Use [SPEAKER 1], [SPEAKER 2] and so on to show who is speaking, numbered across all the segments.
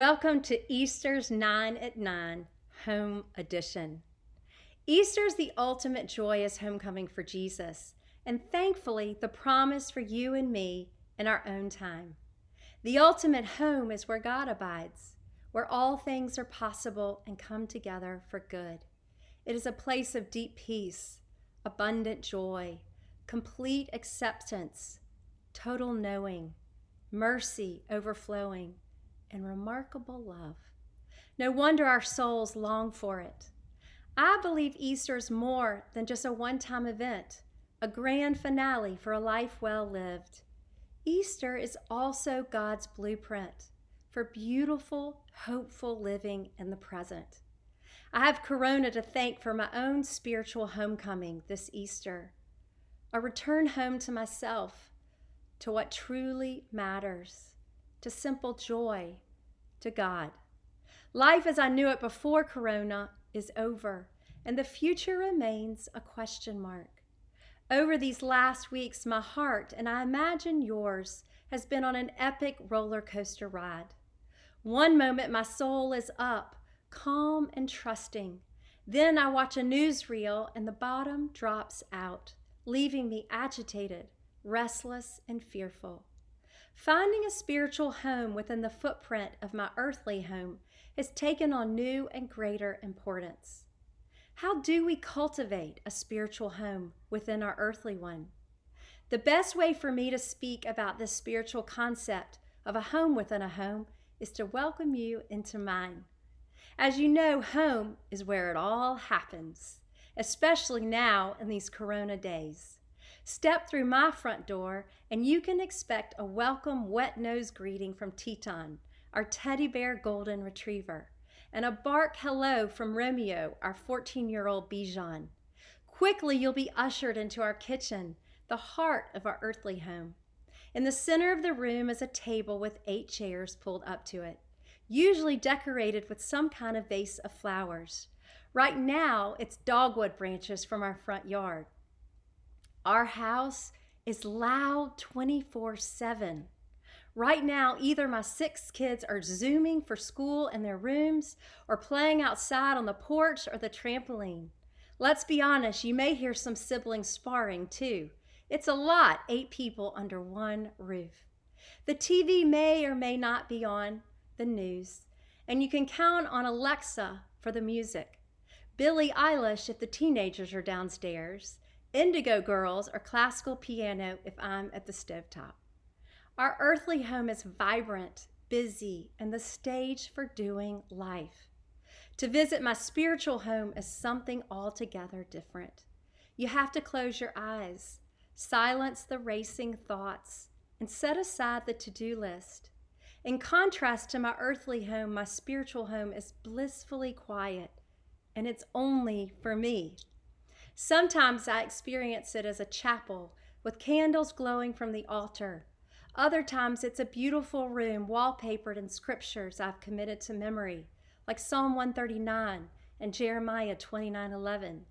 [SPEAKER 1] Welcome to Easter's 9 at 9 Home Edition. Easter's the ultimate joyous homecoming for Jesus, and thankfully the promise for you and me in our own time. The ultimate home is where God abides, where all things are possible and come together for good. It is a place of deep peace, abundant joy, complete acceptance, total knowing, mercy overflowing, and remarkable love. No wonder our souls long for it. I believe Easter is more than just a one-time event, a grand finale for a life well lived. Easter is also God's blueprint for beautiful, hopeful living in the present. I have Corona to thank for my own spiritual homecoming this Easter, a return home to myself, to what truly matters, to simple joy, to God. Life as I knew it before Corona is over, and the future remains a question mark. Over these last weeks, my heart, and I imagine yours, has been on an epic roller coaster ride. One moment my soul is up, calm and trusting. Then I watch a newsreel and the bottom drops out, leaving me agitated, restless, and fearful. Finding a spiritual home within the footprint of my earthly home has taken on new and greater importance. How do we cultivate a spiritual home within our earthly one? The best way for me to speak about this spiritual concept of a home within a home is to welcome you into mine. As you know, home is where it all happens, especially now in these Corona days. Step through my front door and you can expect a welcome wet-nosed greeting from Teton, our teddy bear golden retriever, and a bark hello from Romeo, our 14-year-old Bichon. Quickly you'll be ushered into our kitchen, the heart of our earthly home. In the center of the room is a table with 8 chairs pulled up to it, usually decorated with some kind of vase of flowers. Right now, it's dogwood branches from our front yard. Our house is loud 24/7. Right now, either my 6 kids are Zooming for school in their rooms or playing outside on the porch or the trampoline. Let's be honest, you may hear some siblings sparring too. It's a lot, 8 people under one roof. The TV may or may not be on, the news, and you can count on Alexa for the music, Billie Eilish if the teenagers are downstairs, Indigo Girls or classical piano if I'm at the stovetop. Our earthly home is vibrant, busy, and the stage for doing life. To visit my spiritual home is something altogether different. You have to close your eyes, silence the racing thoughts, and set aside the to-do list. In contrast to my earthly home, my spiritual home is blissfully quiet, and it's only for me. Sometimes I experience it as a chapel with candles glowing from the altar. Other times it's a beautiful room wallpapered in scriptures I've committed to memory, like Psalm 139 and Jeremiah 29:11.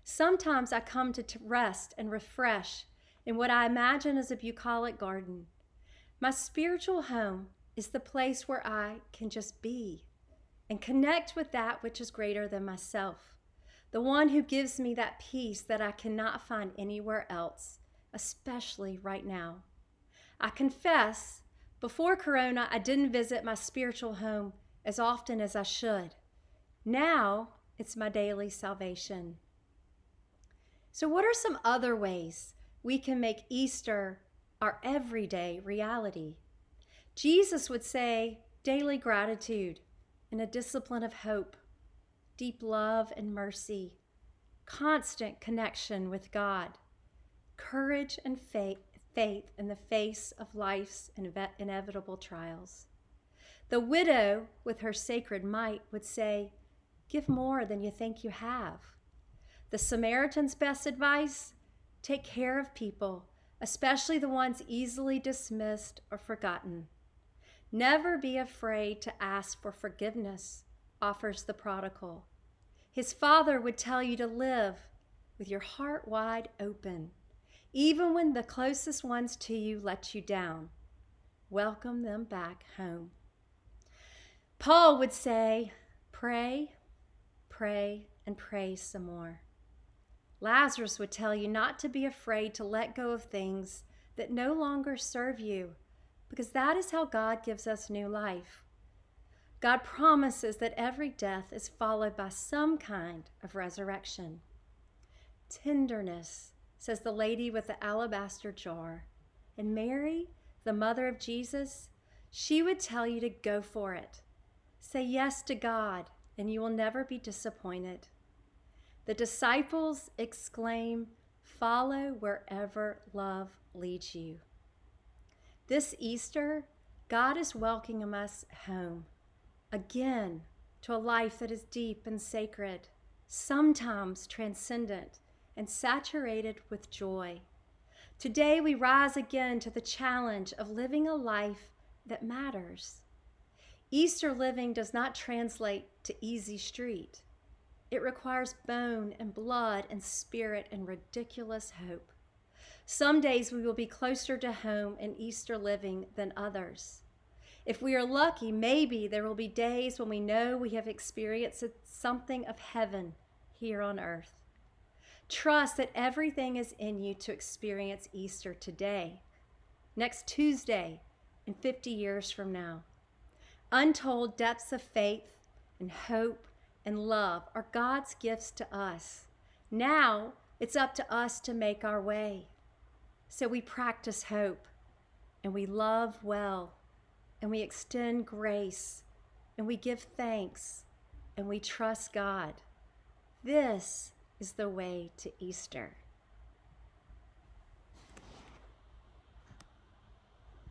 [SPEAKER 1] Sometimes I come to rest and refresh in what I imagine as a bucolic garden. My spiritual home is the place where I can just be and connect with that which is greater than myself, the one who gives me that peace that I cannot find anywhere else, especially right now. I confess, before Corona, I didn't visit my spiritual home as often as I should. Now, it's my daily salvation. So what are some other ways we can make Easter our everyday reality? Jesus would say daily gratitude and a discipline of hope, deep love and mercy, constant connection with God, courage and faith in the face of life's inevitable trials. The widow, with her sacred mite, would say, give more than you think you have. The Samaritan's best advice, take care of people, especially the ones easily dismissed or forgotten. Never be afraid to ask for forgiveness, offers the prodigal. His father would tell you to live with your heart wide open, even when the closest ones to you let you down. Welcome them back home. Paul would say, pray, pray, and pray some more. Lazarus would tell you not to be afraid to let go of things that no longer serve you, because that is how God gives us new life. God promises that every death is followed by some kind of resurrection. Tenderness, says the lady with the alabaster jar. And Mary, the mother of Jesus, she would tell you to go for it. Say yes to God, and you will never be disappointed. The disciples exclaim, follow wherever love leads you. This Easter, God is welcoming us home, again, to a life that is deep and sacred, sometimes transcendent and saturated with joy. Today we rise again to the challenge of living a life that matters. Easter living does not translate to easy street. It requires bone and blood and spirit and ridiculous hope. Some days we will be closer to home in Easter living than others. If we are lucky, maybe there will be days when we know we have experienced something of heaven here on earth. Trust that everything is in you to experience Easter today, next Tuesday, and 50 years from now. Untold depths of faith and hope and love are God's gifts to us. Now it's up to us to make our way. So we practice hope, and we love well, and we extend grace, and we give thanks, and we trust God. This is the way to Easter.